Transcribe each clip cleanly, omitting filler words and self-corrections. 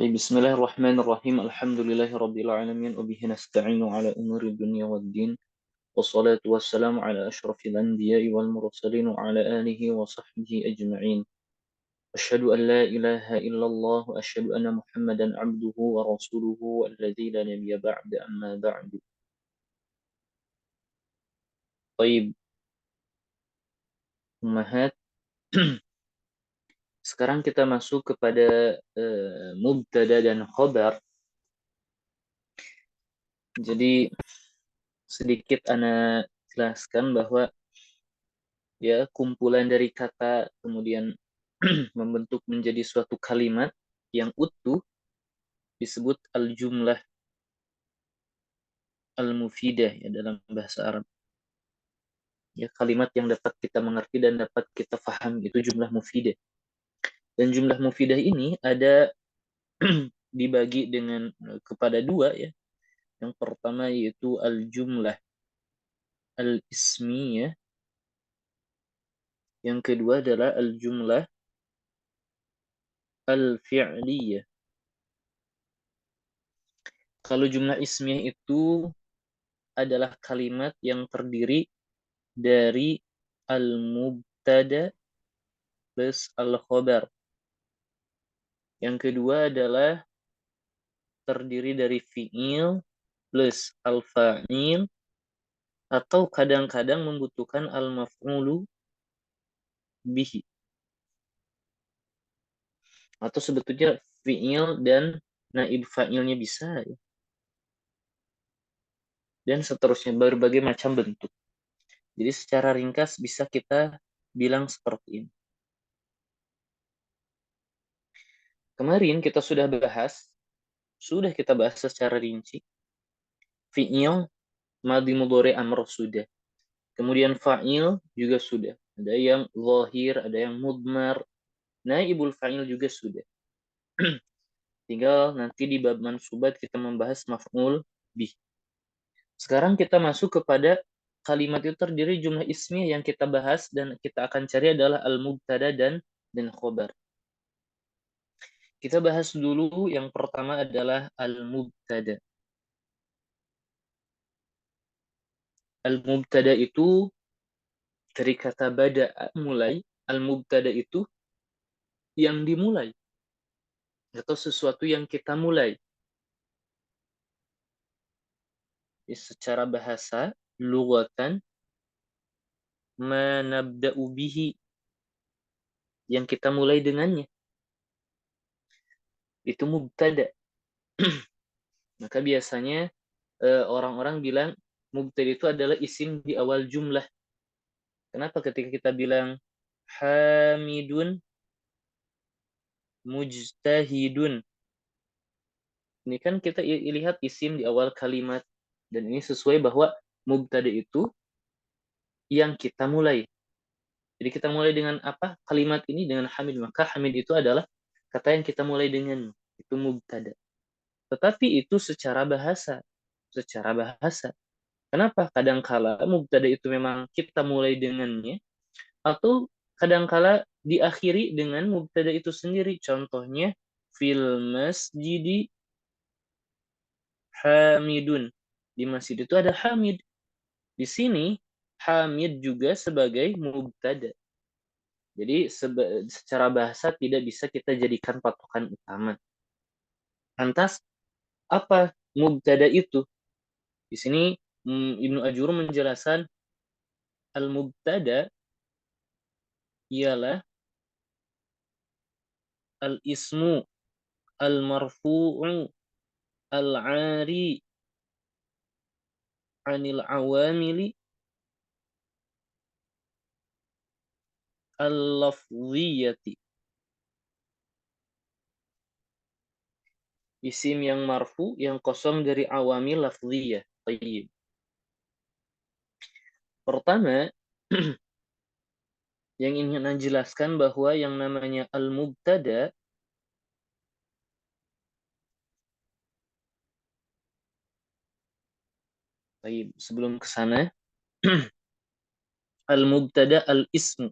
بسم الله الرحمن الرحيم الحمد لله رب العالمين وبه نستعين على أمور الدنيا والدين والصلاة والسلام على أشرف الأنبياء والمرسلين وعلى آله وصحبه أجمعين أشهد أن لا إله إلا الله وأشهد أن محمدا عبده ورسوله الذي لا نبي بعد أما بعد. طيب أمهات. Sekarang kita masuk kepada mubtada dan khobar. Jadi sedikit Ana jelaskan bahwa ya kumpulan dari kata kemudian membentuk menjadi suatu kalimat yang utuh disebut al-jumlah al-mufidah ya dalam bahasa Arab. Ya kalimat yang dapat kita mengerti dan dapat kita pahami itu jumlah mufidah. Dan jumlah mufidah ini ada dibagi dengan kepada dua ya. Yang pertama yaitu al-jumlah al-ismiyah. Yang kedua adalah al-jumlah al-fi'liyah. Kalau jumlah ismiyah itu adalah kalimat yang terdiri dari al-mubtada plus al-khobar. Yang kedua adalah terdiri dari fi'il plus al-fa'il atau kadang-kadang membutuhkan al-maf'ulu bihi. Atau sebetulnya fi'il dan naib fa'ilnya bisa ya. Dan seterusnya berbagai macam bentuk. Jadi secara ringkas bisa kita bilang seperti ini. Kemarin kita sudah kita bahas secara rinci fi'il, madhi mudhari amr sudah. Kemudian fa'il juga sudah. Ada yang zahir, ada yang mudmar. Naibul fa'il juga sudah. Tinggal nanti di bab mansubat kita membahas maf'ul bih. Sekarang kita masuk kepada kalimat itu terdiri jumlah ismi yang kita bahas dan kita akan cari adalah al-mubtada dan khobar. Kita bahas dulu yang pertama adalah al-mubtada. Al-mubtada itu dari kata bada'a mulai, al-mubtada itu yang dimulai atau sesuatu yang kita mulai. Secara bahasa, lughatan, ma nabda'u bihi, yang kita mulai dengannya. Itu mubtada. Maka biasanya orang-orang bilang mubtada itu adalah isim di awal jumlah. Kenapa ketika kita bilang hamidun, mujtahidun, ini kan kita lihat isim di awal kalimat. Dan ini sesuai bahwa mubtada itu yang kita mulai. Jadi kita mulai dengan apa? Kalimat ini dengan hamid. Maka hamid itu adalah kata yang kita mulai dengan. Itu mubtada. Tetapi itu secara bahasa. Secara bahasa. Kenapa? Kadangkala mubtada itu memang kita mulai dengannya. Atau kadangkala diakhiri dengan mubtada itu sendiri. Contohnya, fil masjidi hamidun. Di masjid itu ada hamid. Di sini hamid juga sebagai mubtada. Jadi secara bahasa tidak bisa kita jadikan patokan utama. Lantas apa mubtada itu? Di sini Ibnu Ajur menjelaskan al-mubtada ialah al-ismu al-marfu'u al-'ari 'anil awamili al-lafziyati. Isim yang marfu yang kosong dari awamil lafziyah. Tayyib. Pertama, yang ingin Anda jelaskan bahwa yang namanya al-mubtada Tayyib. Sebelum ke sana, al-mubtada al-ismu.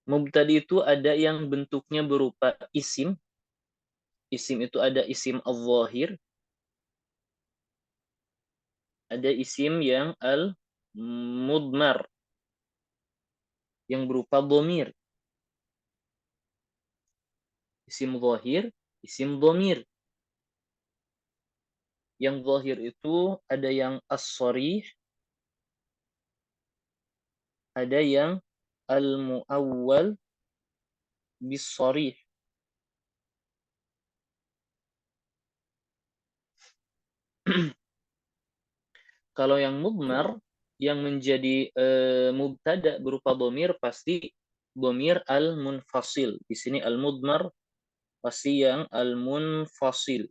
Mubtadi itu ada yang bentuknya berupa isim. Isim itu ada isim al-zahir, ada isim yang al-mudmar, yang berupa dhamir. Isim zahir, isim dhamir. Yang zahir itu ada yang as-sharih, ada yang al-muawwal bis-sharih. Kalau yang mudmar, yang menjadi mubtada berupa dhamir pasti dhamir al-munfasil. Di sini al-mudmar pasti yang al-munfasil.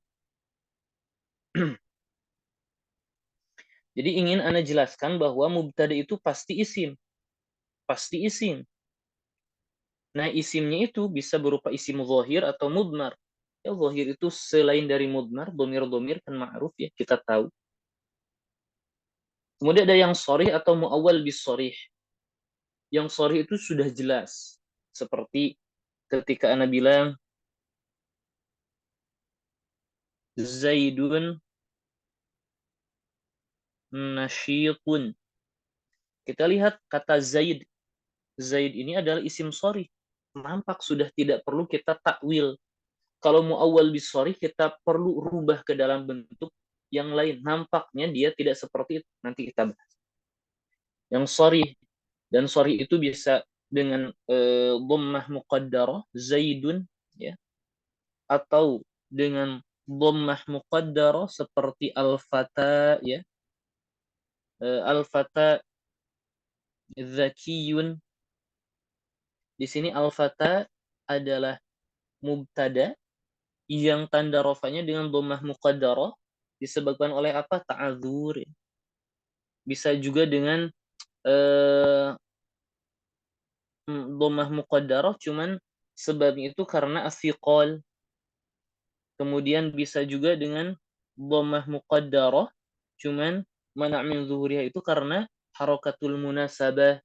Jadi ingin Anda jelaskan bahwa mubtada itu pasti isim. Pasti isim. Nah, isimnya itu bisa berupa isim zahir atau mudmar. Ya, zahir itu selain dari mudmar, domir-domir kan ma'ruf ya, kita tahu. Kemudian ada yang sharih atau muawwal bis sharih. Yang sharih itu sudah jelas. Seperti ketika Anda bilang Zaidun nasyitun. Kita lihat kata Zaid. Zaid ini adalah isim sharih. Nampak sudah tidak perlu kita takwil. Kalau muawwal bis sharih kita perlu rubah ke dalam bentuk yang lain. Nampaknya dia tidak seperti itu. Nanti kita bahas. Yang sharih, dan sharih itu bisa dengan dhammah muqaddarah Zaidun ya, atau dengan dhammah muqaddarah seperti al-fata ya, al-fata zakiyun. Di sini al-fata adalah mubtada yang tanda rofanya dengan dhammah muqaddarah disebabkan oleh apa? Ta'adzur. Bisa juga dengan dhammah muqaddarah cuman sebabnya itu karena asyiqal. Kemudian bisa juga dengan dhammah muqaddarah cuman mana' min zuhuriha itu karena harakatul munasabah.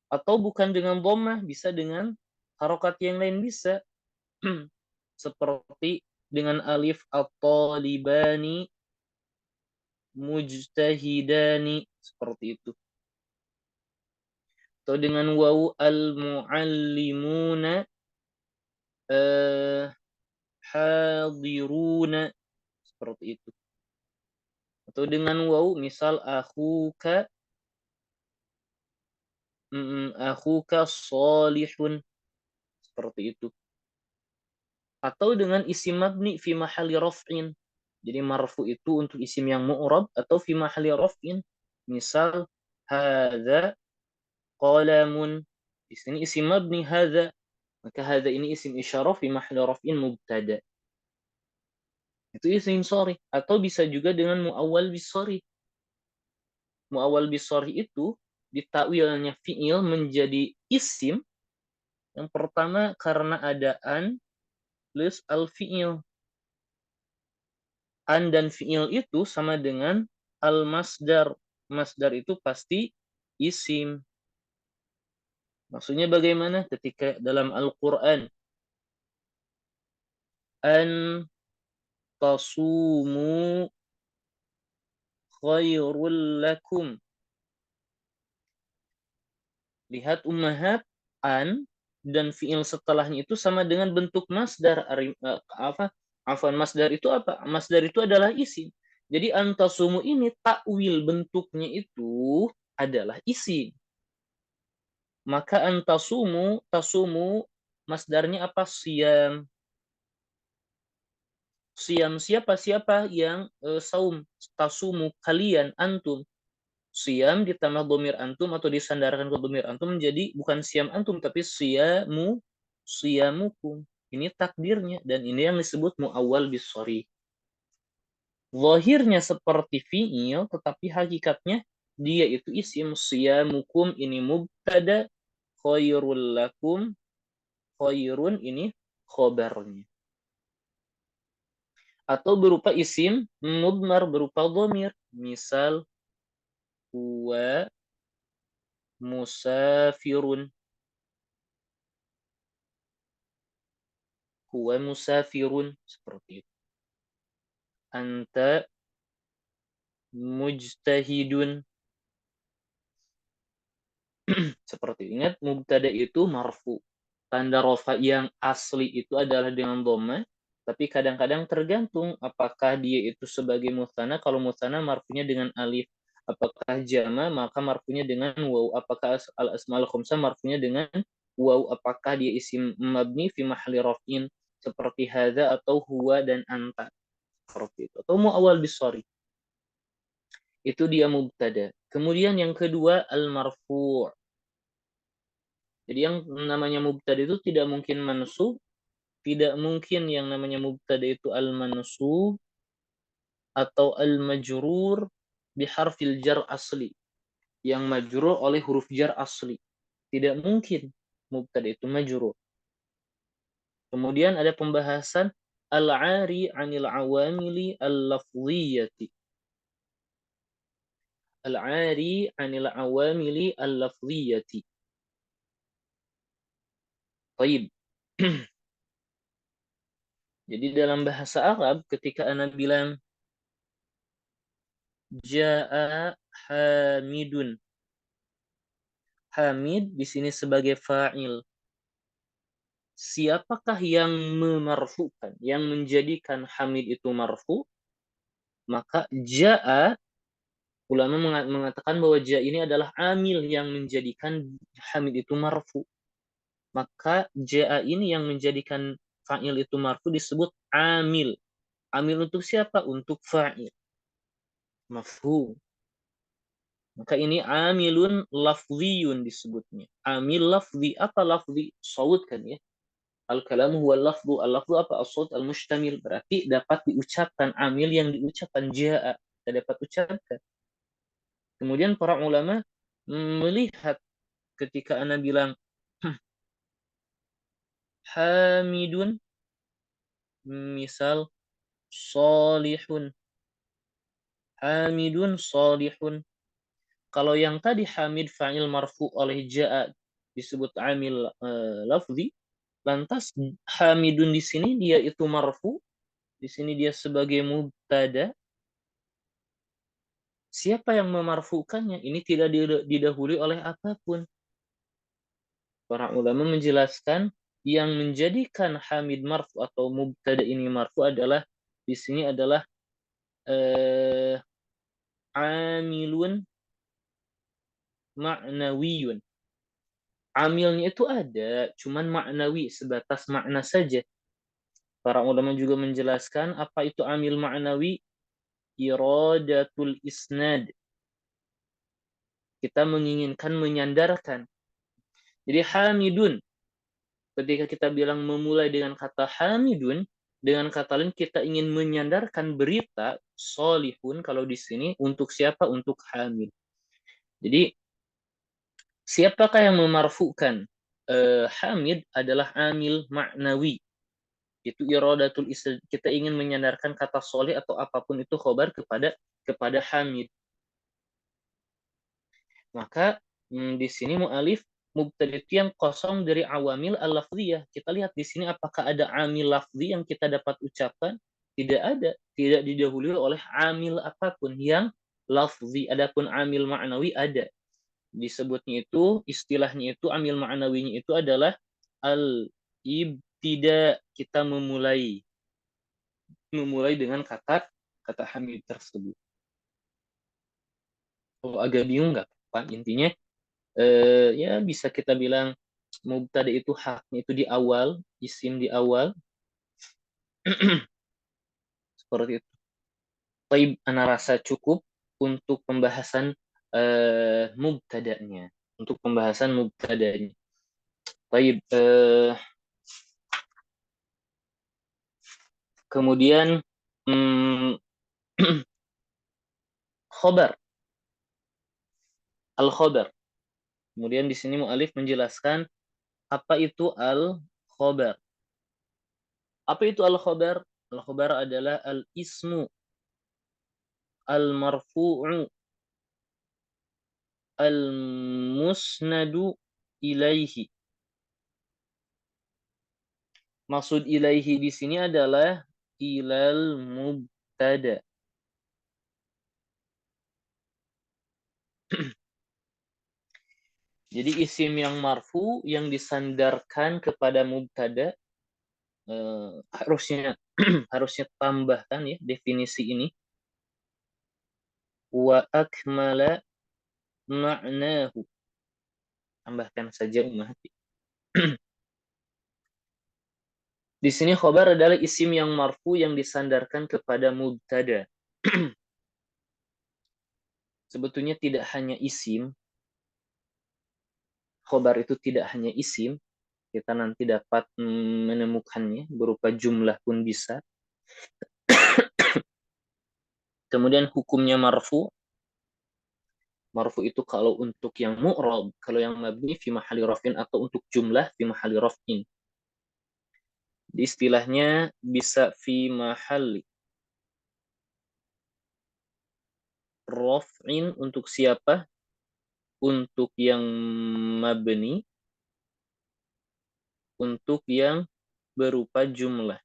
Atau bukan dengan dhammah, bisa dengan harokat yang lain bisa. Seperti dengan alif at-talibani mujtahidani, seperti itu. Atau dengan wawu al-muallimuna hadiruna, seperti itu. Atau dengan wawu misal akhuka sholihun, seperti itu. Atau dengan isim mabni fi mahalli raf'in. Jadi marfu itu untuk isim yang mu'rab atau fi mahalli raf'in. Misal hadza qalamun. Di sini isim mabni hadza. Maka hadza ini isim isyarah fi mahalli raf'in mubtada. Itu isim sharih. Atau bisa juga dengan muawwal bis sharih. Muawwal bis sharih itu ditakwilnya fi'il menjadi isim. Yang pertama karena ada an plus al-fi'il. An dan fi'il itu sama dengan al-masdar. Masdar itu pasti isim. Maksudnya bagaimana? Ketika dalam Al-Quran. An tasumu khairul lakum. Lihat ummahat, an dan fi'il setelahnya itu sama dengan bentuk masdar. Masdar itu apa? Masdar itu adalah isim. Jadi antasumu ini takwil bentuknya itu adalah isim. Maka tasumu masdarnya apa? Siyam. Siyam siapa yang saum. Tasumu kalian antum. Siyam ditambah dhamir antum atau disandarkan ke dhamir antum menjadi bukan siyam antum tapi siyamukum. Ini takdirnya dan ini yang disebut muawwal bis sharih. Zahirnya seperti fi'il tetapi hakikatnya dia itu isim. Siyamukum ini mubtada, khairul lakum, khairun ini khobarnya. Atau berupa isim mudmar berupa dhamir. Misal huwa musafirun. huwa musafirun, seperti itu. Anta mujtahidun, seperti itu. Ingat, mubtada itu marfu. Tanda rofa yang asli itu adalah dengan dhamma, tapi kadang-kadang tergantung apakah dia itu sebagai mutsanna. Kalau mutsanna marfunya dengan alif. Apakah jama, maka marfunya dengan waw. Apakah al-asmaul khamsah marfunya dengan waw. Apakah dia isim mabni fi mahalli raf'in seperti hadza atau huwa dan anta, seperti itu. Atau muawwal bisari. Itu dia mubtada. Kemudian yang kedua al-marfu'. Jadi yang namanya mubtada itu tidak mungkin mansub, tidak mungkin yang namanya mubtada itu al-mansub atau al-majrur biharfil jar asli, yang majrur oleh huruf jar asli. Tidak mungkin mubtada itu majrur. Kemudian ada pembahasan al-'ari 'anil 'awamili al-lafdhiyyati. Al-'ari 'anil 'awamili al-lafdhiyyati. Baik. Jadi dalam bahasa Arab ketika ana bilang jaa hamidun. Hamid di sini sebagai fa'il. Siapakah yang memarfukan, yang menjadikan Hamid itu marfu? Maka jaa, ulama mengatakan bahwa jaa ini adalah amil yang menjadikan Hamid itu marfu. Maka jaa ini yang menjadikan fa'il itu marfu disebut amil. Amil untuk siapa? Untuk fa'il. Mafhum. Maka ini amilun lafziyun disebutnya. Amil lafzi. Apa lafzi? Saud kan ya. Al-kalamu huwa lafzu. Al-lafzu apa? As-saud al-mustamil. Berarti dapat diucapkan. Amil yang diucapkan ja'a. Kita dapat ucapkan. Kemudian para ulama melihat ketika ana bilang hamidun, misal solihun. Hamidun solihun. Kalau yang tadi hamid fa'il marfu oleh ja'a disebut amil lafzi, lantas hamidun di sini dia itu marfu, di sini dia sebagai mubtada. Siapa yang memarfukannya? Ini tidak didahului oleh apapun. Para ulama menjelaskan yang menjadikan hamid marfu atau mubtada ini marfu adalah di sini adalah amilun ma'nawiyun. Amilnya itu ada, cuman maknawi, sebatas makna saja. Para ulama juga menjelaskan apa itu amil ma'nawi, iradatul isnad. Kita menginginkan menyandarkan. Jadi hamidun, ketika kita bilang memulai dengan kata hamidun, dengan kata lain kita ingin menyandarkan berita solihun kalau di sini untuk siapa? Untuk hamid. Jadi siapakah yang memarfukan? Hamid adalah amil maknawi. Itu iradatul isnad. Kita ingin menyandarkan kata solih atau apapun itu khobar kepada hamid. Maka di sini mu'alif mubtada itu yang kosong dari awamil al-lafziyah. Kita lihat di sini apakah ada amil lafzi yang kita dapat ucapkan? Tidak ada. Tidak didahului oleh amil apapun yang lafzi. Adapun amil ma'nawi ada. Disebutnya itu, istilahnya itu, amil ma'nawinya itu adalah al-ibtida. Kita memulai dengan kata hamid tersebut. Kalau agak bingung nggak apa? Intinya ya bisa kita bilang mubtada itu haknya itu di awal, isim di awal. Seperti itu. Baik, ana rasa cukup untuk pembahasan mubtada'nya. Untuk pembahasan mubtada'nya. Baik, kemudian khobar. Al-khobar. Kemudian di sini mu'alif menjelaskan apa itu al-khobar. Apa itu al-khobar? Al-khobar adalah al-ismu al-marfu'u al-musnadu ilaihi. Maksud ilaihi di sini adalah ilal mubtada. Jadi isim yang marfu yang disandarkan kepada mubtada harusnya harusnya tambahkan ya definisi ini, wa akmala ma'nahu. Tambahkan saja umahati. Di sini khobar adalah isim yang marfu yang disandarkan kepada mubtada. Sebetulnya tidak hanya isim, khobar itu tidak hanya isim, kita nanti dapat menemukannya berupa jumlah pun bisa. Kemudian hukumnya marfu. Marfu itu kalau untuk yang mu'rab, kalau yang mabni fi mahali rafin, atau untuk jumlah fi mahali rafin. Di istilahnya bisa fi mahali rafin untuk siapa? Untuk yang mabni, untuk yang berupa jumlah.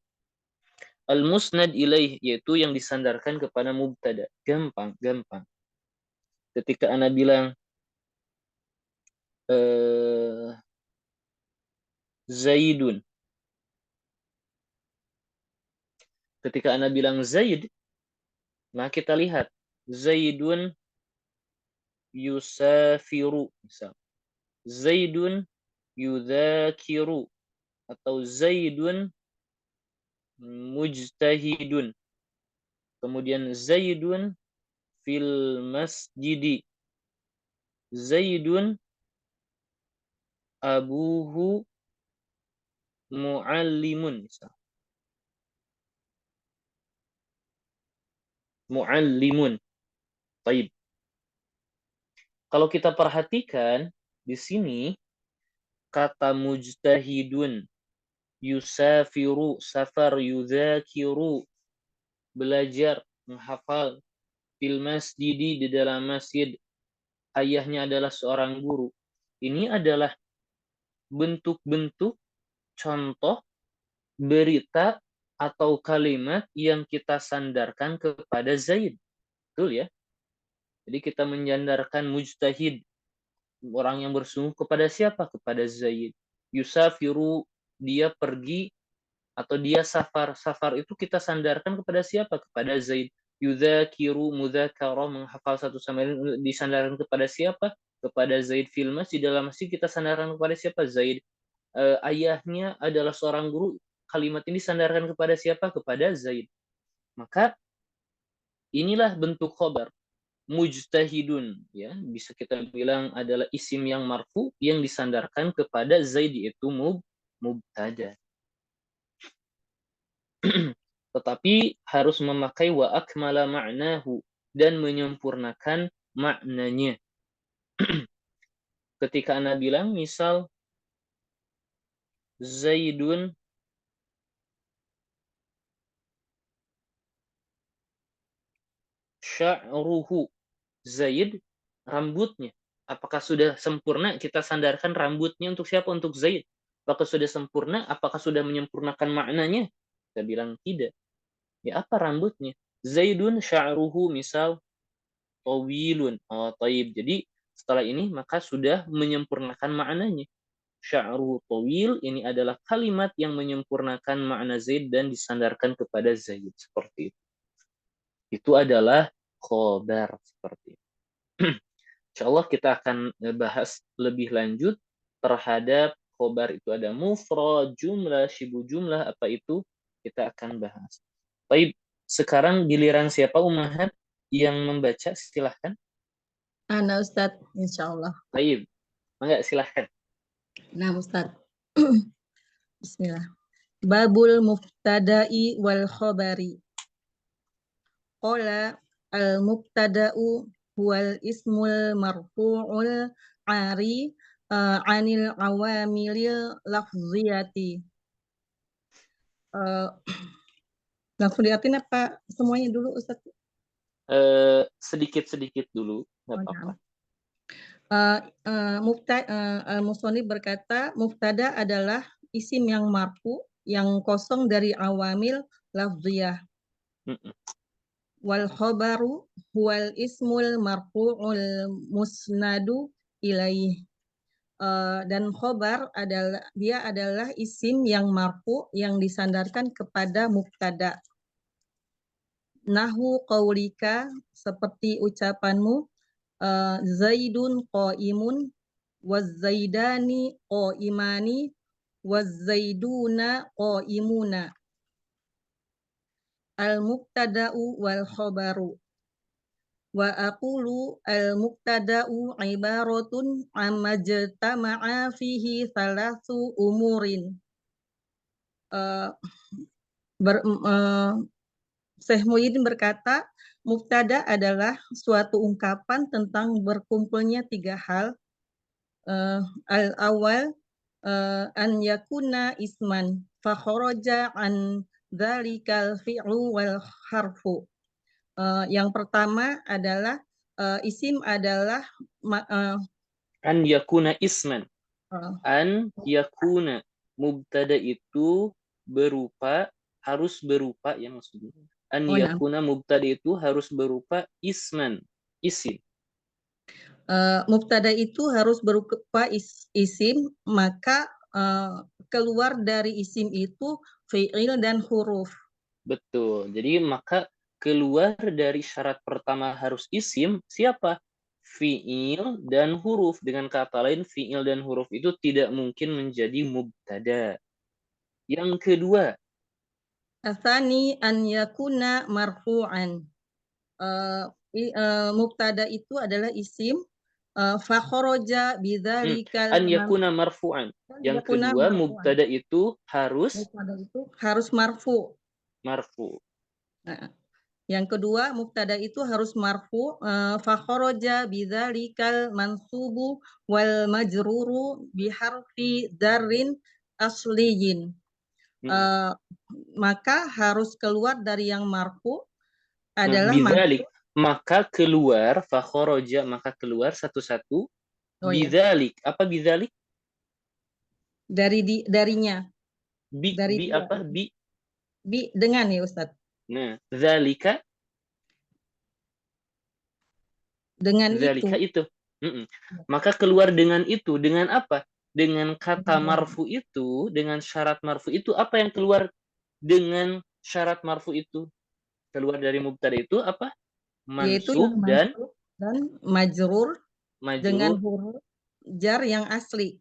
Al-musnad ilaih, yaitu yang disandarkan kepada mubtada. Gampang. Ketika ana bilang Zaidun. Ketika ana bilang Zaid, nah kita lihat Zaidun yusafiru, misal. Zaidun yudzakiru, atau Zaidun mujtahidun. Kemudian Zaidun fil masjidi. Zaidun abuhu muallimun, misal. Muallimun. Baik. Kalau kita perhatikan di sini kata mujtahidun, yusafiru, safar, yudzakiru, belajar, menghafal, fil masjidi, di dalam masjid, ayahnya adalah seorang guru. Ini adalah bentuk-bentuk contoh berita atau kalimat yang kita sandarkan kepada Zaid. Betul ya? Jadi kita menyandarkan mujtahid, orang yang bersungguh, kepada siapa? Kepada Zaid. Yusafiru, dia pergi atau dia safar. Safar itu kita sandarkan kepada siapa? Kepada Zaid. Yudzakiru, mudzakara, menghafal satu sama lain, disandarkan kepada siapa? Kepada Zaid. Fil masjid, di dalam masjid, kita sandarkan kepada siapa? Zaid. Ayahnya adalah seorang guru, kalimat ini disandarkan kepada siapa? Kepada Zaid. Maka inilah bentuk khobar. Mujtahidun, ya, bisa kita bilang adalah isim yang marfu yang disandarkan kepada Zaid, yaitu mubtada. Tetapi harus memakai wa akmala ma'nahu, dan menyempurnakan maknanya. Ketika ana bilang misal Zaidun sya'ruhu, Zaid rambutnya. Apakah sudah sempurna kita sandarkan rambutnya untuk siapa? Untuk Zaid. Apakah sudah sempurna? Apakah sudah menyempurnakan maknanya? Kita bilang tidak. Ya, apa rambutnya? Zaidun sya'ruhu, misal tawilun. Oh, taib. Jadi setelah ini maka sudah menyempurnakan maknanya. Sya'ruhu tawil, ini adalah kalimat yang menyempurnakan makna Zaid dan disandarkan kepada Zaid. Seperti itu. Itu adalah khobar. Seperti itu. Insya Allah kita akan bahas lebih lanjut terhadap khobar itu ada mufrad, jumlah, syibu jumlah, apa itu kita akan bahas. Baik, sekarang giliran siapa Ummahat yang membaca, silahkan. Ana Ustadz, insya Allah. Baik, enggak, silahkan. Nah Ustadz, Bismillah. Babul muftada'i wal khobari. Qala al-mubtada'u huwal ismul marfu'ul ari anil awamilil lafziyati. Langsung liatin apa semuanya dulu Ustaz? Sedikit-sedikit dulu, nggak apa-apa. Musonib berkata, mubtada adalah isim yang marfu yang kosong dari awamil lafziyah. Wal khabaru huwal ismul marfu'ul musnadu ilaih. Dan khobar adalah isim yang marfu yang disandarkan kepada mubtada. Nahu qaulika, seperti ucapanmu, Zaidun qaimun, waz-zaidani qaimani, waz-zaiduna qaimuna. Al-mubtada'u wal khabaru. Wa aqulu al-mubtada'u ibaratun amma jtama'a fihi thalathu umurin. Syekh Muhyiddin berkata, mubtada adalah suatu ungkapan tentang berkumpulnya tiga hal. Al-awwal an yakuna isman fa kharaja an dzalikal fi'lu wal harfu. Yang pertama adalah isim adalah an yakuna isman. An yakuna, mubtada itu berupa, harus berupa, ya maksudnya. An yakuna, mubtada itu harus berupa isman, isim. Mubtada itu harus berupa isim, maka keluar dari isim itu fi'il dan huruf. Betul. Jadi maka keluar dari syarat pertama harus isim, siapa? Fi'il dan huruf. Dengan kata lain, fi'il dan huruf itu tidak mungkin menjadi mubtada. Yang kedua, Atsani an yakuna marfu'an. Mubtada itu adalah isim, fa kharaja bidzalikal an yakuna marfu'an. Yang kedua, mubtada itu harus marfu. Marfu. Nah, yang kedua, mubtada itu harus marfu, fa kharaja bidzalikal mansubu wal majruru biharfi dzarrin asliyin. Maka harus keluar dari yang marfu adalah bidzalik, maka keluar, fa kharaja, maka keluar satu-satu. Bidzalik, apa bidzalik? Darinya. Bi apa? Bi dengan ya Ustadz. Nah, zalika dengan zalika itu. Maka keluar dengan itu, dengan apa? Dengan kata marfu itu, dengan syarat marfu itu, apa yang keluar dengan syarat marfu itu? Keluar dari mubtada itu apa? Mansub dan majrur dengan huruf jar yang asli.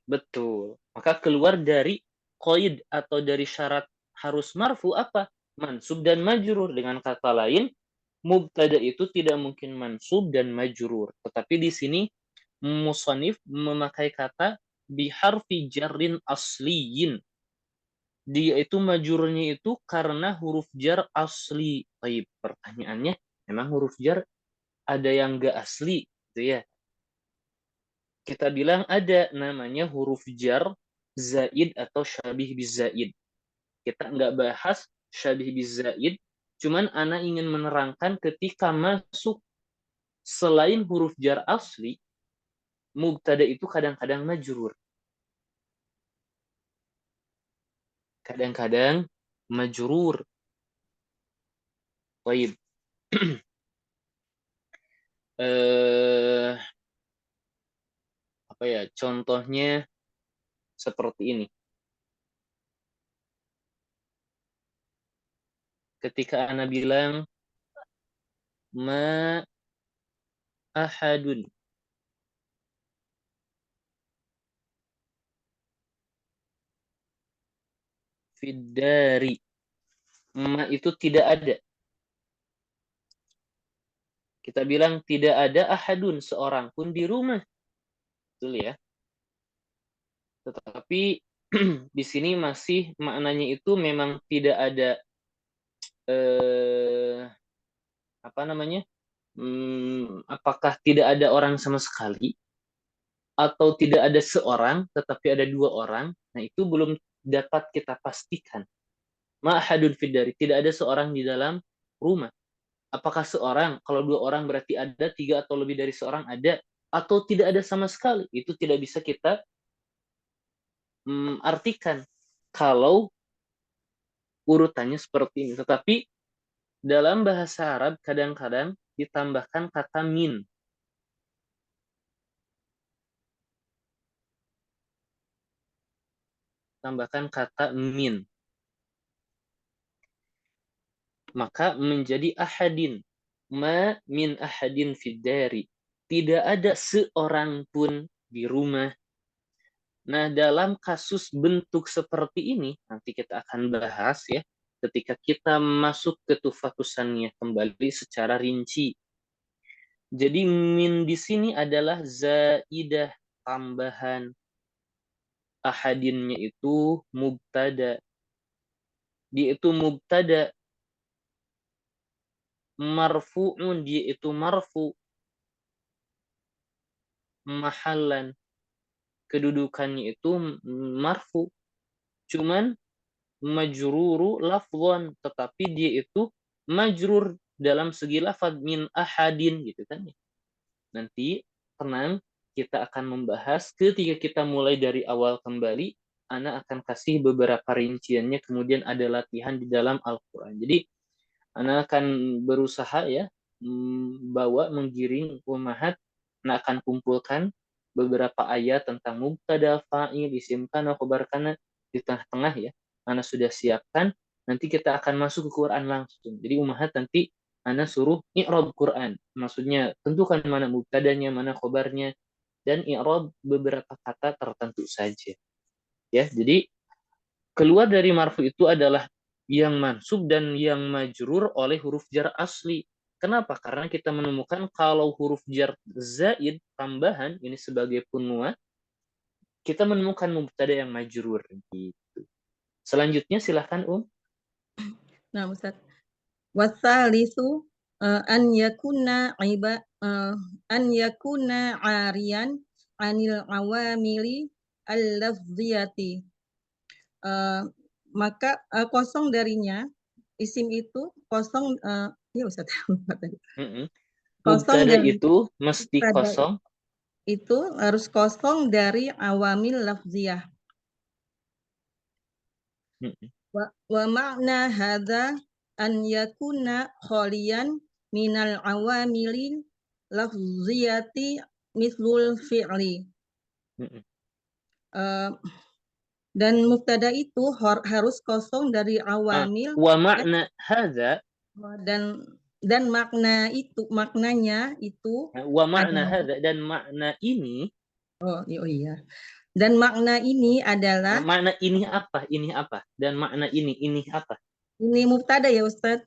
Betul. Maka keluar dari qaid atau dari syarat harus marfu apa? Mansub dan majrur. Dengan kata lain, mubtada itu tidak mungkin mansub dan majrur. Tetapi di sini musannif memakai kata biharfi jarrin asliyin. Dia itu majrurnya itu karena huruf jar asli. Baik, pertanyaannya, memang huruf jar ada yang enggak asli, gitu ya? Kita bilang ada namanya huruf jar zaid atau syabih bizaid. Kita nggak bahas syabih bizaid, cuman ana ingin menerangkan ketika masuk selain huruf jar asli, mubtada itu kadang-kadang majrur. Kadang-kadang majrur. Baik. Apa ya? Contohnya seperti ini. Ketika ana bilang ma ahadun, fiddari, ma itu tidak ada. Kita bilang tidak ada ahadun, seorang pun di rumah. Betul ya? Tetapi di sini masih maknanya itu memang tidak ada apa namanya? Apakah tidak ada orang sama sekali atau tidak ada seorang tetapi ada dua orang? Nah, itu belum dapat kita pastikan. Ma ahadun fiddari, tidak ada seorang di dalam rumah. Apakah seorang? Kalau dua orang berarti ada, tiga atau lebih dari seorang ada, atau tidak ada sama sekali. Itu tidak bisa kita artikan. Kalau urutannya seperti ini. Tetapi dalam bahasa Arab kadang-kadang ditambahkan kata min. Tambahkan kata min. Maka menjadi ahadin. Ma min ahadin fiddari. Tidak ada seorang pun di rumah. Nah, dalam kasus bentuk seperti ini, nanti kita akan bahas ya, ketika kita masuk ke tufatusannya kembali secara rinci. Jadi min di sini adalah zaidah, tambahan. Ahadinnya itu mubtada. Dia itu mubtada. Marfu'un, dia itu marfu. Mahallan, kedudukannya itu marfu. Cuman majruru lafzan, tetapi dia itu majrur dalam segi lafaz min ahadin gitu kan ya. Nanti tenang, kita akan membahas ketika kita mulai dari awal kembali. Ana akan kasih beberapa rinciannya, kemudian ada latihan di dalam Al-Quran. Jadi Ana akan berusaha ya bawa menggiring umahat. Ana akan kumpulkan beberapa ayat tentang mubtada, fa'il, isim kana, khobar kana di tengah-tengah ya. Ana sudah siapkan. Nanti kita akan masuk ke Quran langsung. Jadi umahat nanti Ana suruh i'rab Quran. Maksudnya tentukan mana mubtadanya, mana khobarnya, dan i'rab beberapa kata tertentu saja. Ya, jadi keluar dari marfu itu adalah yang mansub dan yang majrur oleh huruf jar asli. Kenapa? Karena kita menemukan kalau huruf jar zaid tambahan ini sebagai punwa, kita menemukan mubtada yang majrur gitu. Selanjutnya silahkan Nah, Ustaz. Wasalisu an yakuna an yakuna arian anil awamili al-lafziyati. Maka kosong darinya isim itu kosong ya Ustaz. Kosong Mubtada dari itu mesti mubtada kosong. itu harus kosong dari awamil lafziyah. Wa ma'na hadza an yakuna khalian minal awamilin lafziyati mislul fi'li. Dan mubtada itu harus kosong dari awamil Wa ya, makna hadza, dan maknanya itu wa makna adalah hadza, dan makna ini. oh iya. Dan makna ini adalah Makna ini apa? Ini apa? Dan makna ini apa? ini mubtada ya Ustadz.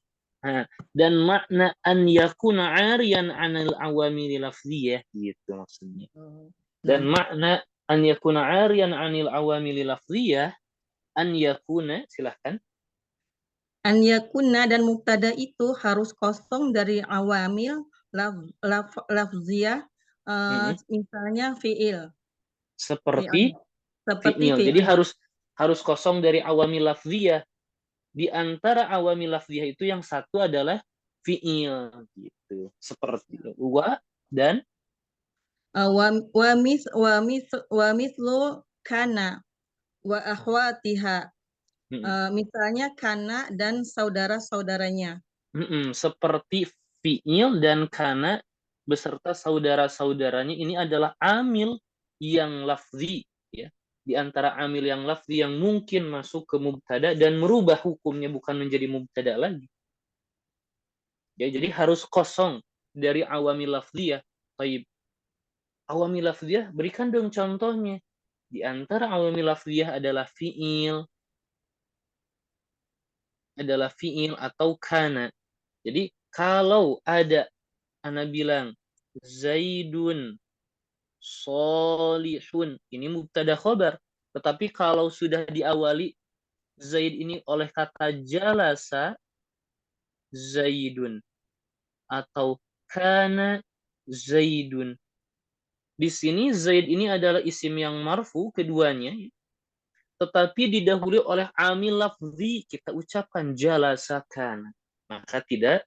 Dan makna an yakuna ariyan anil awamil lafziyah gitu maksudnya. Dan Nah, makna an yakuna ariyan anil awamil lafziyah, an yakuna, silahkan. An yakuna dan mubtada itu harus kosong dari awamil lafziyah, misalnya fi'il. Seperti Seperti fi'il. Jadi fi'il. harus kosong dari awamil lafziyah. Di antara awamil lafziyah itu yang satu adalah fi'il gitu. Seperti wa dan Wa mislu kana wa akhwatiha. Misalnya kana dan saudara-saudaranya. seperti fi'il dan kana beserta saudara-saudaranya ini adalah amil yang lafzi ya. Di antara amil yang lafzi yang mungkin masuk ke mubtada dan merubah hukumnya bukan menjadi mubtada lagi. Ya, jadi harus kosong dari awamil lafziyah. Baik. Awamil lafziyah, berikan dong contohnya. Di antara awamil lafziyah adalah fi'il atau kana. Jadi kalau ada ana bilang Zaidun solihun, ini mubtada khobar. Tetapi kalau sudah diawali Zaid ini oleh kata jalasa Zaidun atau kana Zaidun. Di sini Zaid ini adalah isim yang marfu keduanya, tetapi didahului oleh amil lafzi, kita ucapkan jalasa kana. Maka tidak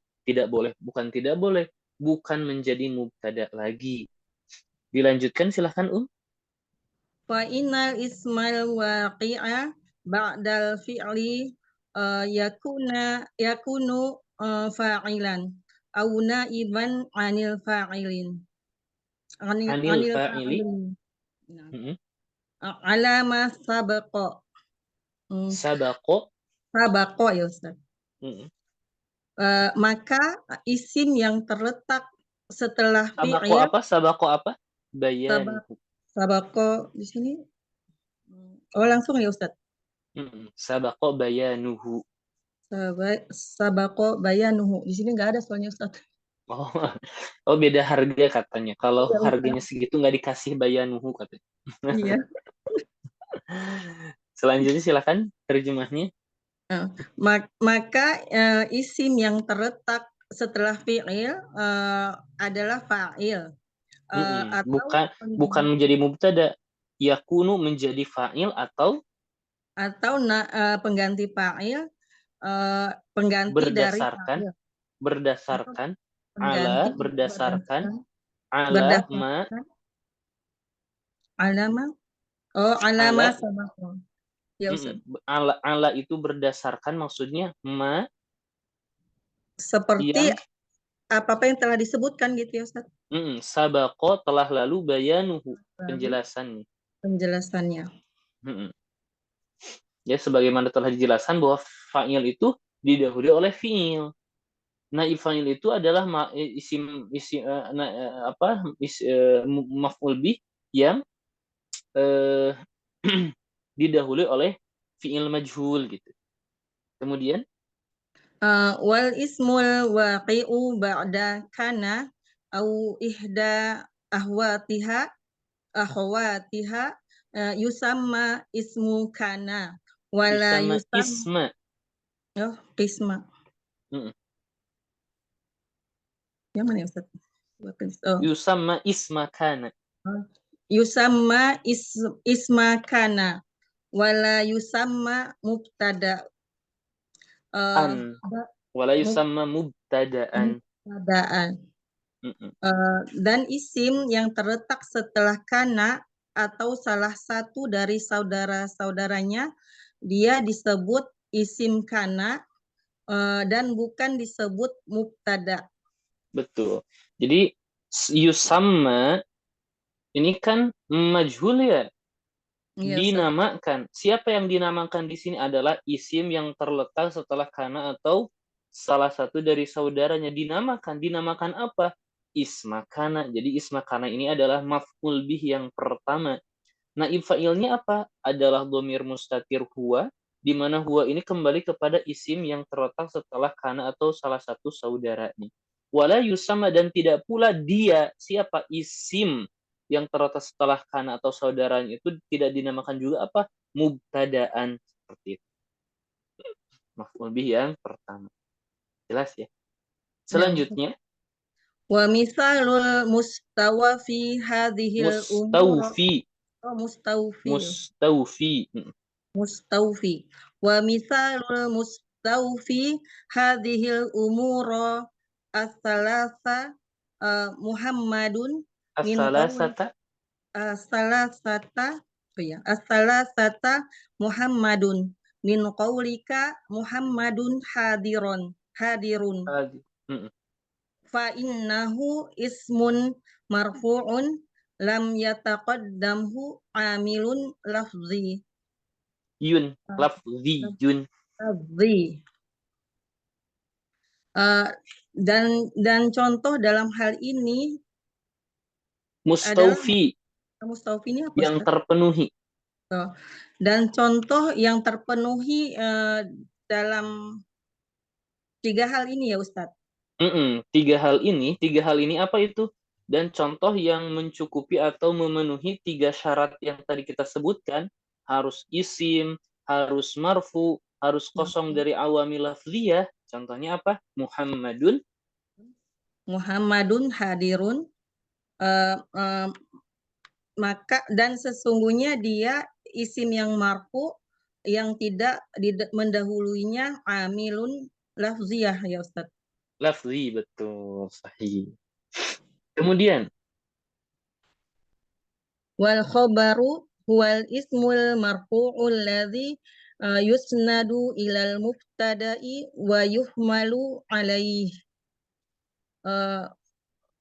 boleh, bukan menjadi mubtada lagi. Dilanjutkan silahkan Fa innal ismal waqi'a ba'dal fi'li yakunu fa'ilan au naiban anil fa'ilin Anil anil fa'ili. fa'ilin. Nah, Mm-mm. alama sabaqo. Sabaqo. Sabaqo ya Ustaz. Mm-mm. Maka isim yang terletak setelah Sabaqo fi'il apa? Sabaqo apa? sabaq Bayanuhu. sabaqo di sini. Oh, langsung ya Ustaz. Mm-mm. Sabaqo bayanuhu. Sabaqo bayanuhu. Di sini nggak ada soalnya Ustaz. Oh, oh beda harga katanya. Kalau Iya Ustaz. harganya segitu nggak dikasih bayanuhu katanya. Iya. Selanjutnya silakan terjemahnya. Maka isim yang terletak setelah fi'il adalah fa'il atau Bukan bukan menjadi mubtada. Yakunu menjadi fa'il atau pengganti fa'il, pengganti dari berdasarkan fa'il atau berdasarkan pengganti berdasarkan ala ma. berdasarkan alama alama Ala. sabaqo. Ya Ustaz. Ala itu berdasarkan, maksudnya ma Seperti yang apa yang telah disebutkan gitu ya Ustaz. sabaqo telah lalu bayanuhu Lalu penjelasannya. penjelasannya. Mm-mm. Ya, sebagaimana telah dijelaskan bahwa fa'il itu didahului oleh fi'il. Naib fa'il itu adalah maf'ul bih yang eh, didahului oleh fi'il majhul gitu. Kemudian Wal ismul waqi'u ba'da kana au ihda ahwatiha akhwatiha yusamma ismu kana wala yusama yusam isma. oh qisma. Mm. Yang mana ya Ustaz? Oh, Yusama isma kana. yusamma isma kana wala yusamma mubtada uh, An wala yusamma mubtada'an. mubtadaan. Mm-mm. Dan isim yang terletak setelah kana atau salah satu dari saudara-saudaranya, dia disebut isim kana dan bukan disebut mubtada. Betul. Jadi yusamma ini kan majhul ya, Iya, Ustaz. dinamakan. Siapa yang dinamakan di sini adalah isim yang terletak setelah kana atau salah satu dari saudaranya. Dinamakan apa? Isma kana. Jadi isma kana ini adalah maf'ul bih yang pertama. Naib fa'ilnya apa? Adalah dhamir mustatir huwa, di mana huwa ini kembali kepada isim yang terletak setelah kana atau salah satu saudaranya. Wala yusama, dan tidak pula dia, siapa? Isim yang terletak setelah kana atau saudaranya itu tidak dinamakan juga apa? Mubtadaan, seperti itu. Maf'ul bih yang pertama. Jelas ya? Ya. Selanjutnya, Wa misalul mustawa fi hadhil umur. mustaufi. Oh, mustawfi. Mustaufi. Mustawfi. Wa misalul mustawfi hadhil umura as-salasa Muhammadun min qawli As-salasata. as-salasata as-salasata Muhammadun min qawlika Muhammadun hadirun fa innahu ismun marfu'un lam yataqaddamhu amilun lafzi. Yun. Lafzi yun. Lafzi. Dan contoh dalam hal ini adalah Mustaufi, mustaufi ini apa yang Ustaz? terpenuhi. Dan contoh yang terpenuhi dalam 3 hal ini ya Ustaz. Tiga hal ini apa itu? Dan contoh yang mencukupi atau memenuhi 3 syarat yang tadi kita sebutkan, harus isim, harus marfu, harus kosong dari awamil lafziyah. Contohnya apa? Muhammadun hadirun. Maka dan sesungguhnya dia isim yang marfu yang tidak mendahuluinya amilun lafziyah ya Ustaz. Lafzi, betul, sahih. Kemudian Wal khobaru huwal ismul marfu'ul ladzi yusnadu ilal mubtada'i wa yuhmalu alaih.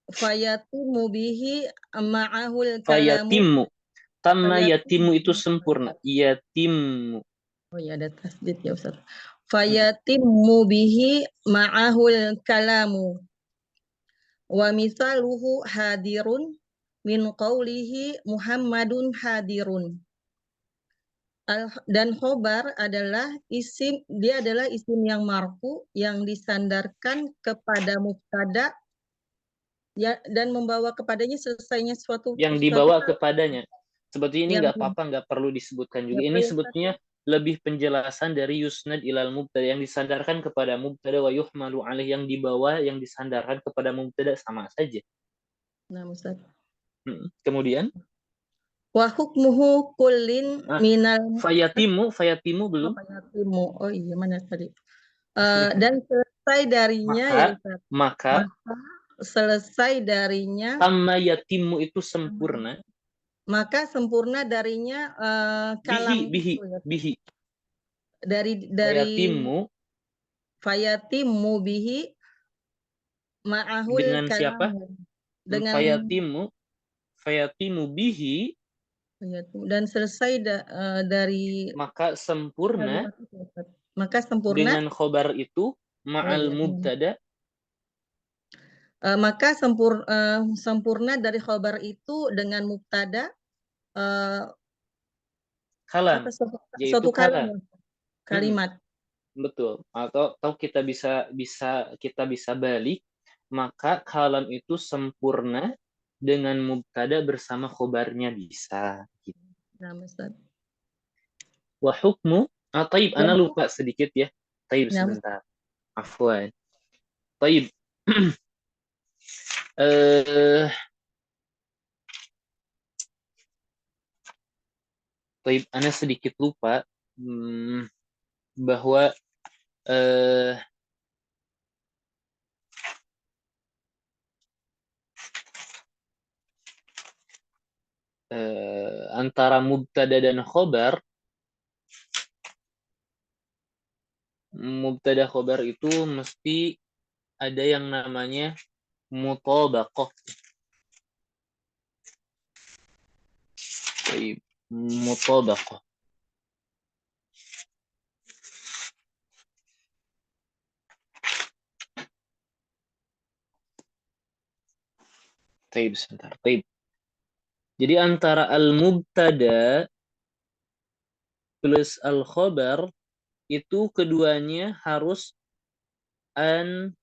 Fayatimu bihi ma'ahul kalamu. Fayatimu. Tamma yatimu itu Fayatimu. sempurna. Yatimu. Oh ya, ada tasdid ya Ustaz. Fayatimu bihi ma'ahul kalamu. Wa misaluhu hadirun min qawlihi Muhammadun hadirun. Dan khobar adalah isim, dia adalah isim yang marfu yang disandarkan kepada mubtada ya, dan membawa kepadanya selesainya suatu Yang dibawa kepadanya. Seperti ini nggak apa-apa, nggak perlu disebutkan juga. Ini sebetulnya lebih penjelasan dari yusnad ilal mubtada, yang disandarkan kepada mubtada, wa yuhmalu alaih, yang dibawa, yang disandarkan kepada mubtada, sama saja. Nah, Ustaz. Kemudian Wa hukmuhu kullin minal fayatimu belum. Fayatimu. Oh iya, mana tadi? Dan selesai darinya ya Ustaz. Maka selesai darinya tamma yatimu itu sempurna. Maka sempurna darinya kalam bihi. dari fayatimu bihi ma'ahul dengan kalam. siapa? Dengan fayatimu bihi, dan selesai dari maka sempurna dengan khobar itu ma'al mubtada. Maka sempurna dari khobar itu dengan mubtada kalam, yaitu kalimat. Betul. Atau kita bisa balik, maka kalam itu sempurna dengan mubtada bersama khobarnya, bisa gitu. Nah, Ustaz. Wa hukmu, taib, ana lupa sedikit ya. Taib sebentar. Afwan. Taib. Taib, ana sedikit lupa bahwa antara mubtada dan khobar, mubtada khobar itu mesti ada yang namanya mutabaqah. Mutabaqah. Taib sebentar. Taib. Jadi antara al-mubtada plus al-khobar itu keduanya harus an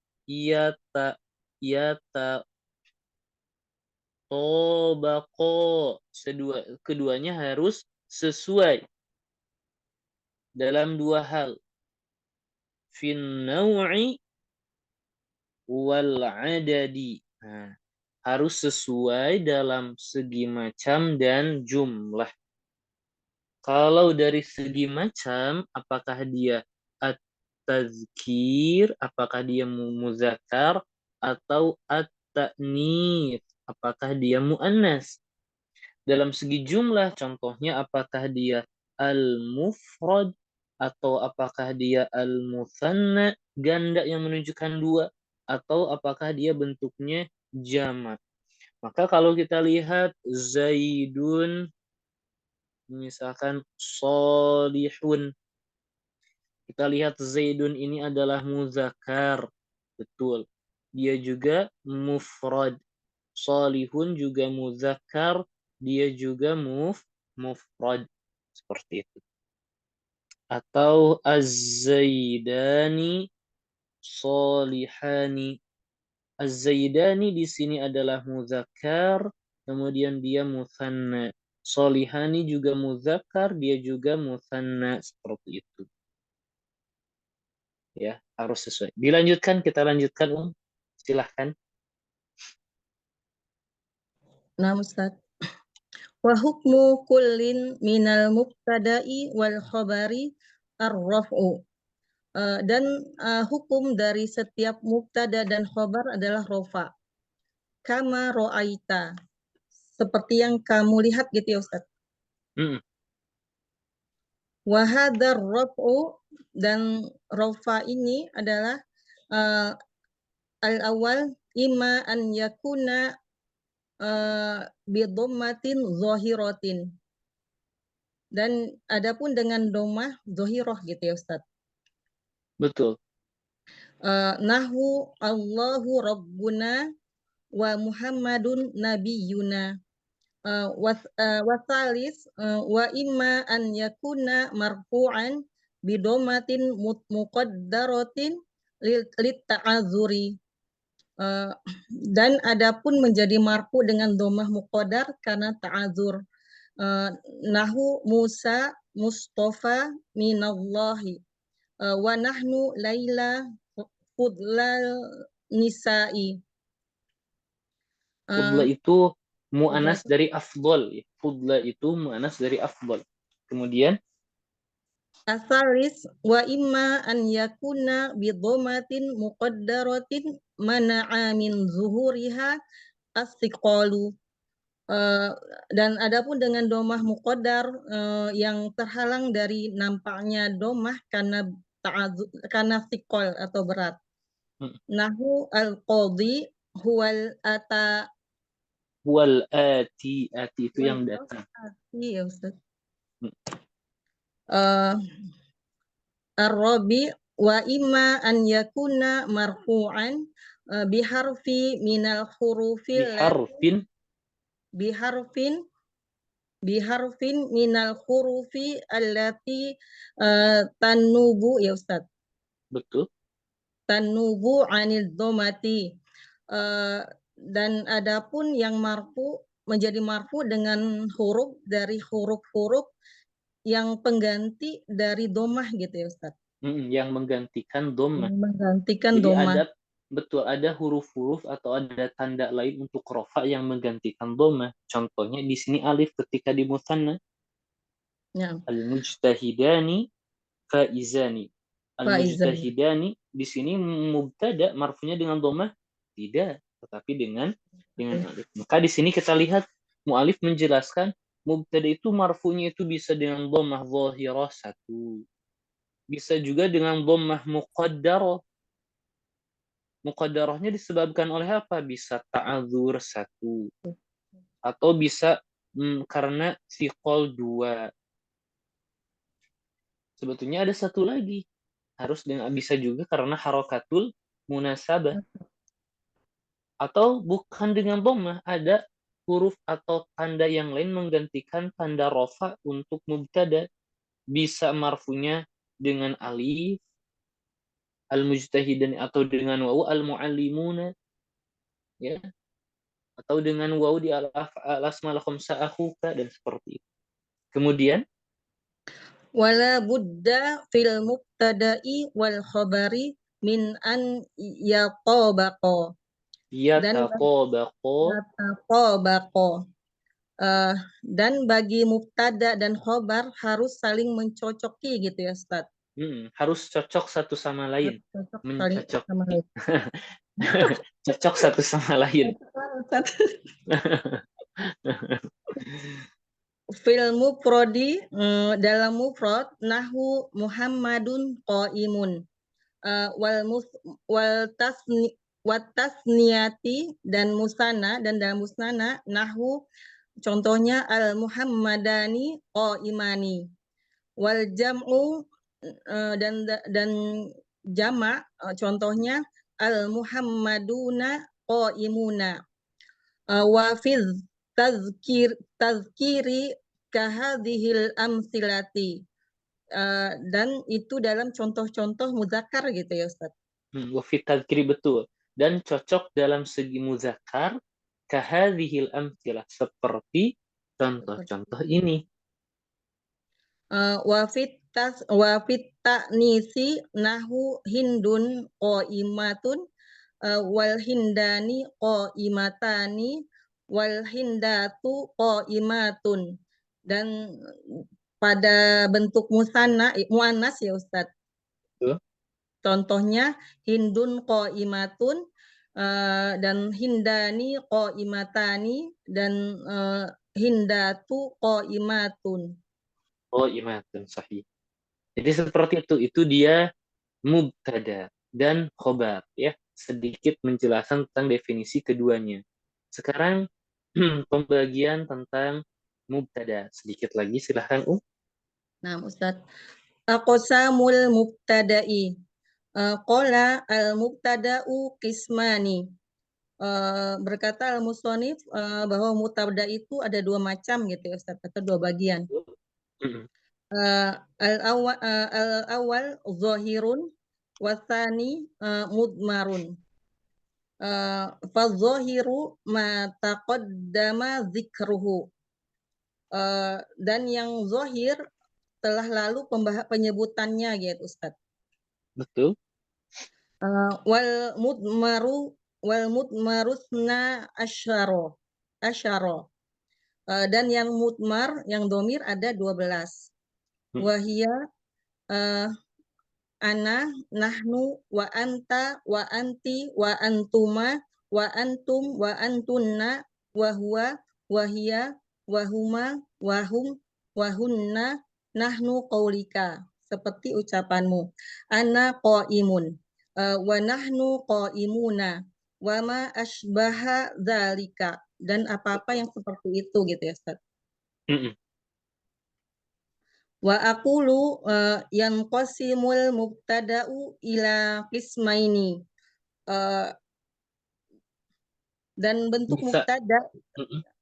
tobako, keduanya harus sesuai dalam dua hal, fin naw'i wal adadi. Nah, harus sesuai dalam segi macam dan jumlah. Kalau dari segi macam, apakah dia at-tazkir, apakah dia muzakkar, atau at-ta'nits, apakah dia muannas. Dalam segi jumlah, contohnya apakah dia al-mufrad, atau apakah dia al-mutsanna, ganda yang menunjukkan dua, atau apakah dia bentuknya jamak. Maka kalau kita lihat Zaidun, misalkan solihun, kita lihat Zaidun ini adalah muzakkar, betul. Dia juga mufrad. Solihun juga muzakkar, dia juga mufrad. Seperti itu. Atau az-zaidani solihani. Az-zaidani di sini adalah muzakkar, kemudian dia mutsanna. Solihani juga muzakkar, dia juga mutsanna, seperti itu. Ya, harus sesuai. Dilanjutkan, kita lanjutkan, silahkan. Nah, Ustaz. Wa hukmu kullin minal mubtada'i wal khabari ar-raf'u. Dan hukum dari setiap mubtada dan khobar adalah rofa. Kama ro'aita. Seperti yang kamu lihat gitu ya Ustaz. Wa hadzal raf'u, dan rafa ini adalah al-awwal imma an yakuna bi dhammatin zahiratin. Dan adapun dengan dhammah zahirah gitu ya Ustaz. Betul. Nahu Allahu Rabbuna wa Muhammadun Nabiyuna. Wasalis wa imma an yakuna marfu'an bidomatin muqaddaratin lit ta'azuri. Dan adapun menjadi marfu dengan domah muqaddar karena ta'azur. Nahu Musa Mustafa minallahi wa nahnu Laila fudlal nisa'i. Fudla itu Fudla mu'anas dari afdol. Fudla itu mu'anas dari afdol. Kemudian asalis wa imma an yakuna bi dhammatin muqaddaratin mana'a min zuhuriha as-siqalu. Dan adapun dengan domah muqaddar yang terhalang dari nampaknya domah karena siqal atau berat. Nahu al-qadhi huwal ata. wal ati itu yang datang. Iya Ustaz. Ar-rabi wa imma an yakuna marfu'an biharfi minal hurufil biharfin minal hurufi allati tanubu ya Ustaz. Betul. Tanubu anil dhamati. Dan adapun yang menjadi marfu dengan huruf dari huruf-huruf yang pengganti dari domah gitu ya Ustaz. Yang menggantikan dhammah. Menggantikan Jadi domah. ada huruf-huruf atau ada tanda lain untuk rofa yang menggantikan dhammah. Contohnya di sini alif ketika di musanna. Ya. Al-mujtahidani faizani. Al-mujtahidani di sini mubtada marfunya dengan dhammah tidak, tetapi dengan alif. Maka di sini kita lihat mu'alif menjelaskan mubtada itu marfunya itu bisa dengan dhammah zahirah satu. Bisa juga dengan dhammah muqaddarah. Muqaddarahnya disebabkan oleh apa? Bisa ta'adzur satu. Atau bisa karena siqol dua. Sebetulnya ada satu lagi. Bisa juga karena harokatul munasabah. Atau bukan dengan dhammah, ada huruf atau tanda yang lain menggantikan tanda rofa untuk mubtada. Bisa marfunya dengan alif, al-mujtahidan, atau dengan wawu al-muallimuna, ya, atau dengan wawu di al-asmaul khamsah akhuka, dan seperti itu. Kemudian wala budda fil mubtada'i wal khabari min an yatabaqa. Dan bagi mubtada dan khobar harus saling mencocoki gitu ya Ustaz. Harus cocok satu sama lain. Mencocok. Sama lain. Cocok satu sama lain. Fil mufrodi, dalam mufrad nahu Muhammadun qaimun. Wal tasniyati dan musana, dan dalam musnana nahu contohnya al Muhammadani qaimani. Wal jam'u dan jamak contohnya al Muhammaduna qaimuna. Wa fiz tazkiri kahadhil amsilati. Dan itu dalam contoh-contoh muzakkar gitu ya Ustaz. Wa fi tadzkiri, betul. Dan cocok dalam segi muzakkar kahadhil amsilah, seperti contoh-contoh ini. Wa fit ta'nisi nahu hindun qaimatun wal hindani qaimatani wal hindatu qaimatun. Dan pada bentuk muannas ya Ustaz. Contohnya hindun qaimatun dan hindani qaimatani dan hindatu qaimatun. Qaimatun, sahih. Jadi seperti itu dia mubtada dan khobar ya. Sedikit menjelaskan tentang definisi keduanya. Sekarang pembagian tentang mubtada. Sedikit lagi silahkan Nah, Ustaz. Aqsamul mubtada'i. Qala al-mubtada'u qismani. Berkata al-musonif bahwa mubtada itu ada dua macam gitu ya Ustaz, atau dua bagian. Al-awwal zahirun wasani mudmarun. Fadzahiru ma taqaddama zikruhu. Dan yang zahir telah lalu penyebutannya gitu Ustaz. betul. Wal mudmarusna asyara. Dan yang mudmar, yang domir ada 12. Wahia ana, nahnu, wa anta, wa anti, wa antuma, wa antum, wa antunna, wa huwa, wa hiya, wa huma, wa hum, wa hunna, nahnu qaulika. Seperti ucapanmu. Ana qaimun, wa nahnu qaimuna, wa ma asbaha dzalika. Dan apa-apa yang seperti itu gitu ya Ustaz. Wa aqulu yanqasimul mubtada'u ila qismaini. Dan bentuk Bisa.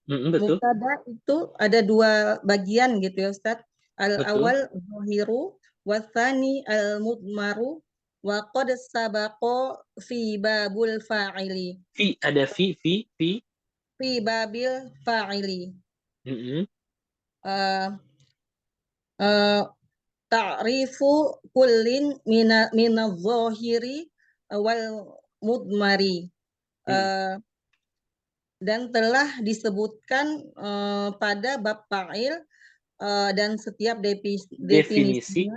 Betul. mubtada itu ada dua bagian gitu ya Ustaz. Betul. Al-awwal zahiru wa tsani al-mudmaru wa qad sabaqa fi babul fa'ili. Ada Fi babil fa'ili. Ta'rifu kullin minadh-dhahiri wal mudmari. Dan telah disebutkan pada bab fa'il dan setiap definisi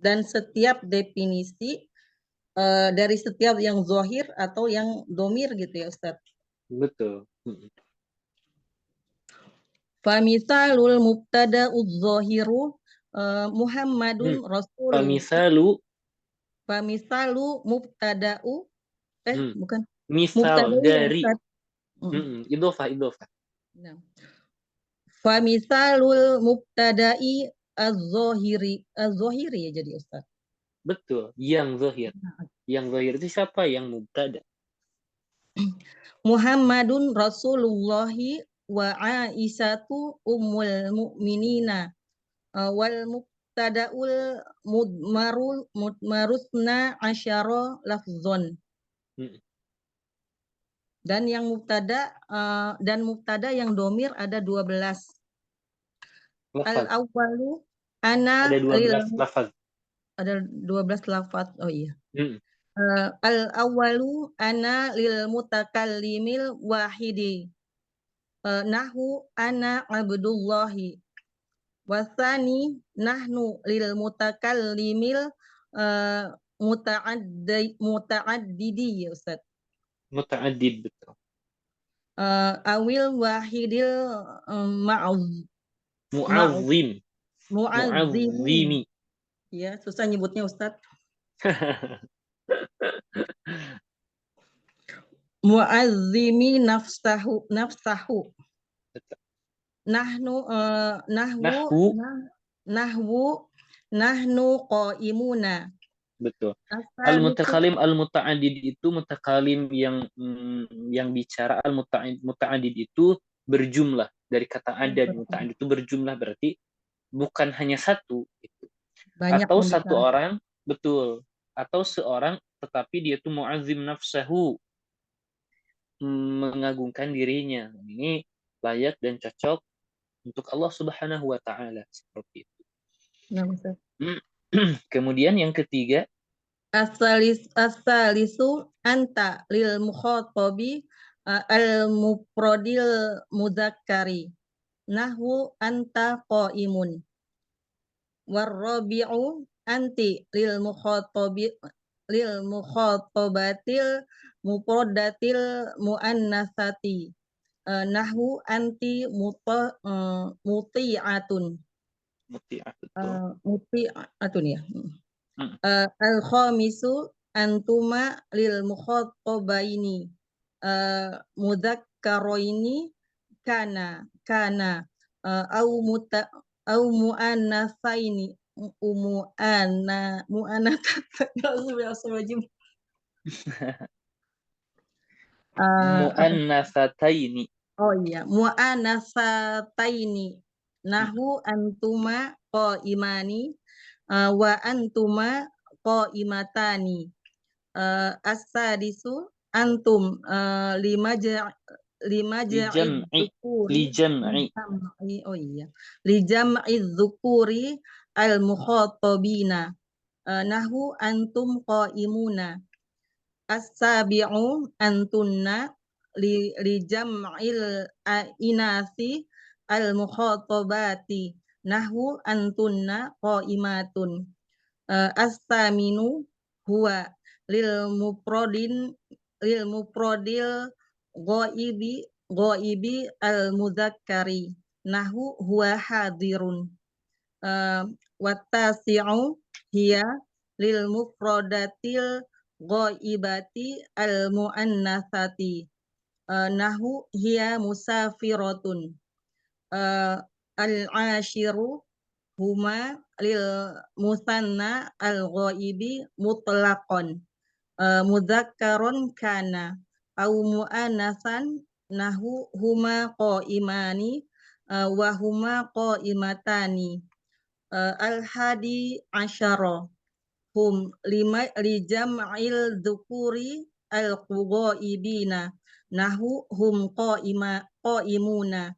dan setiap definisi dari setiap yang zahir atau yang domir gitu ya Ustaz. Betul. Famisalul mubtada'udz zahiru Muhammadun Rasulullah. Famisalu mubtada'u bukan. Misal dari idhofah. Nah. Famisalul mubtada'i az-zahiri ya jadi Ustaz. Betul, yang zahir. Yang zahir itu siapa? Yang mubtada. Muhammadun Rasulullahi wa Aisyatu ummul mu'minina wal mubtada'ul mudmarusna asyara lafzon. Dan yang mubtada yang domir ada 12. Al-awwalu ana ada 12 lafaz. Ada 12 lafaz. Oh iya. Al-awwalu ana lil mutakallimil wahidi. Nahu ana abdullahi. Wasani nahnu lil mutakallimil muta'addidi ya Ustaz. Muta'addid, betul. Awil wahidil mu'azzimi. Ya, susah nyebutnya Ustaz. Mu'azzimi nafsahu. Nahnu qaimuna. Betul. Al-mutakalim al-muta'adid itu mutakalim yang bicara. Al-muta'adid itu berjumlah, dari kata adad. Muta'adid itu berjumlah, berarti bukan hanya satu gitu. Atau satu orang, betul, atau seorang tetapi dia tuh mu'azzim nafsahu, mengagungkan dirinya. Ini layak dan cocok untuk Allah Subhanahu wa taala, seperti itu. Kemudian yang ketiga, As-salisu anta lil mukhatabi al-mufradil mudzakkari. Nahu anta qaimun. Warrabi'u anti lil mukhatabatil mufradatil muannasati. Nahu anti muti'atun. Muti'ah, betul. muti atau nih ya. Hmm. Al-khamisu antuma lil mukhattabaini mudzakkaraini kana au muta au muannatsaini muannatsaini apa Mu'annatsataini. oh iya muannatsaini Hmm. nahu antuma qaimani wa antuma qaimatani as-sadisu antum lima ja'id Lijam'i. dzukuri Lijam'i. oh iya lijam'i dzukuri al mukhatabina nahu antum qaimuna as-sabi'u antunna li jam'il inasi al mukhatabati nahu antunna qaimatun as-saminu huwa lil muprodin lil muprodil ghaibi al mudzakkari nahu huwa hadirun wattasi'u hiya lil mufradatil ghaibati al muannatsati nahu hiya musafiratun al ashiru huma lil musanna al ghaibi mutlaqan mudzakkaron kana au muannasan nahu huma qaimani wa huma qaimatani al hadi asyara hum lima lijam'il dzukuri al ghaibina nahu hum qaimuna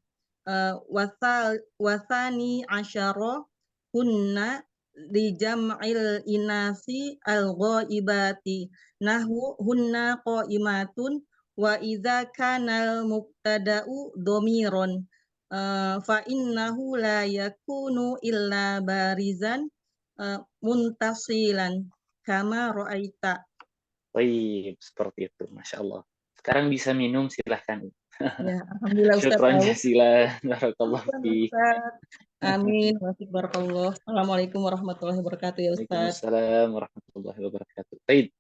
wasani asyara hunna li jam'il inasi al ghaibati nahu hunna qaimatun wa idza kana al mubtada'u dhamiran fa innahu la yakunu illa barizan muntasilan kama ra'aita. Baik, seperti itu. Masya Allah. Sekarang bisa minum, silahkan. Ya, alhamdulillah Ustaz Syukran tahu. jazilan. Barakallahu Syukran fiik. Ustaz. Amin. Barakallah. Assalamualaikum warahmatullahi wabarakatuh ya Ustaz. Waalaikumsalam warahmatullahi wabarakatuh. Baik.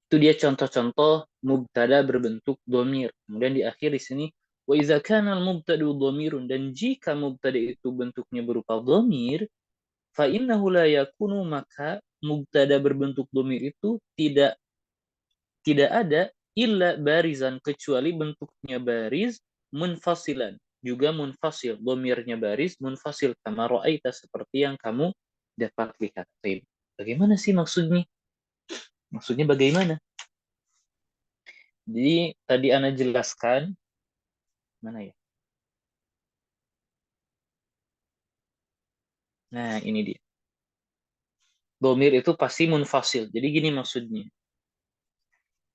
Itu dia contoh-contoh mubtada berbentuk dhamir. Kemudian di akhir di sini wa idza kana al-mubtada'u dhamirun, dan jika mubtada itu bentuknya berupa dhamir, fa innahu la yakunu, maka mubtada berbentuk dhamir itu tidak ada illa barizan, kecuali bentuknya baris, munfasilan, juga munfasil, dhamirnya baris, munfasil, kama ra'aita, seperti yang kamu dapat lihat. Bagaimana sih maksudnya? Maksudnya bagaimana? Jadi tadi Ana jelaskan, mana ya? Nah, ini dia. Domir itu pasti munfasil. Jadi gini maksudnya.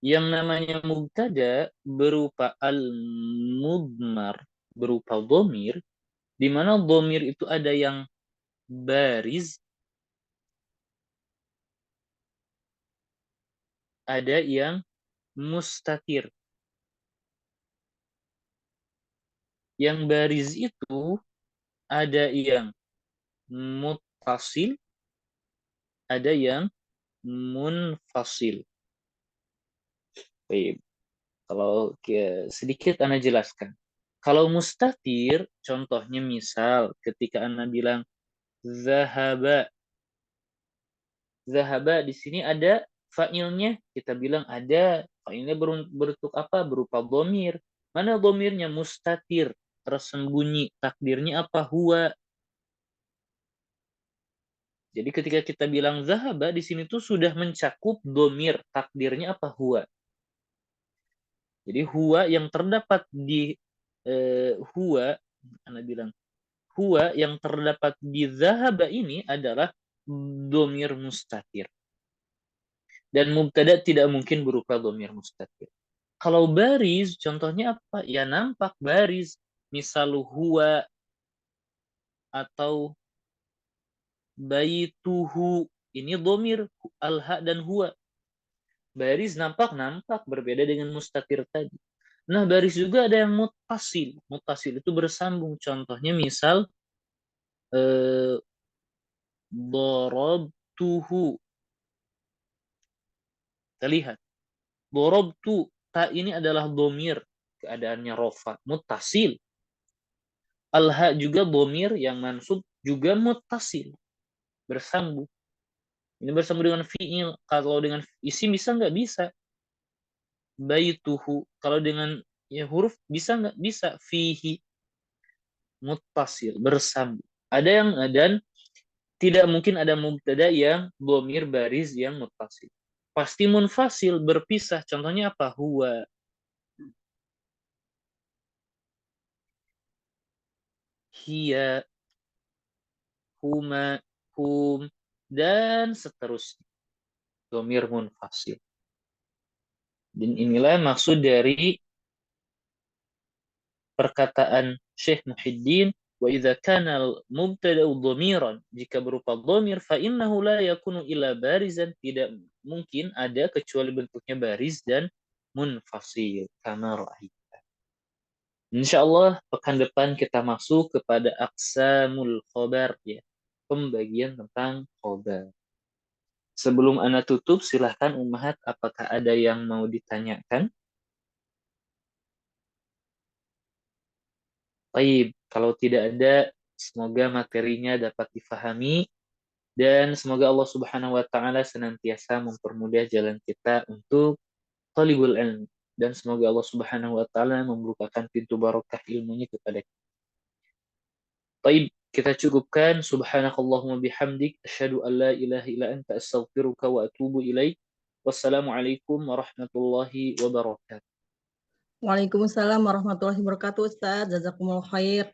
Yang namanya mubtada berupa al-mudmar, berupa domir, di mana domir itu ada yang baris, ada yang mustatir. Yang baris itu ada yang muttasil, ada yang munfasil. Baik. Kalau sedikit Anda jelaskan. Kalau mustatir, contohnya misal ketika Anda bilang zahaba. Zahaba di sini ada fa'ilnya, kita bilang ada fa'ilnya berbentuk apa? Berupa dhamir. Mana dhamirnya? Mustatir, tersembunyi. Takdirnya apa? Huwa. Jadi ketika kita bilang zahaba di sini tuh sudah mencakup dhamir, takdirnya apa? Huwa. Jadi huwa yang terdapat di huwa, Anda bilang huwa yang terdapat di zahaba ini adalah dhamir mustatir. Dan mubtada tidak mungkin berupa dhamir mustatir. Kalau baris, contohnya apa? Ya nampak baris. Misal huwa atau baituhu. Ini dhamir al-ha dan huwa. Baris nampak berbeda dengan mustatir tadi. Nah, baris juga ada yang mutasil. Mutasil itu bersambung. Contohnya misal Darabtuhu. Kita lihat. Darabtu. Ta ini adalah domir. Keadaannya rofa. Muttasil. Al-ha juga domir yang mansub juga muttasil. Bersambung. Ini bersambung dengan fi'il. Kalau dengan isim bisa nggak? Bisa. Baituhu. Kalau dengan ya, huruf bisa nggak? Bisa. Fihi. Muttasil. Bersambung. Ada yang dan tidak mungkin ada mubtada yang dhamir baris yang muttasil. Pasti munfasil, berpisah. Contohnya apa? Huwa. Hiya. Huma. Hum. Dan seterusnya. Dhamir munfasil. Dan inilah maksud dari perkataan Syekh Muhyiddin, wa idza kana al-mubtada'u dhamiran, jika berupa dhamir fa innahu la yakunu illa barizan, tidak mungkin ada kecuali bentuknya baris dan munfasil kama ra'aita. Insyaallah pekan depan kita masuk kepada aqsamul khabar, ya, pembagian tentang khabar. Sebelum ana tutup, silahkan ummahat, apakah ada yang mau ditanyakan? Baik, kalau tidak ada, semoga materinya dapat difahami dan semoga Allah Subhanahu wa taala senantiasa mempermudah jalan kita untuk talibul ilm dan semoga Allah Subhanahu wa taala membukakan pintu barokah ilmunya kepada kita. Baik, kita cukupkan. Subhanakallahumma bihamdik asyhadu an la ilaha illa anta astaghfiruka wa atubu ilaik. Wassalamualaikum warahmatullahi wabarakatuh. Waalaikumsalam warahmatullahi wabarakatuh, Ustaz. Jazakumullah khair.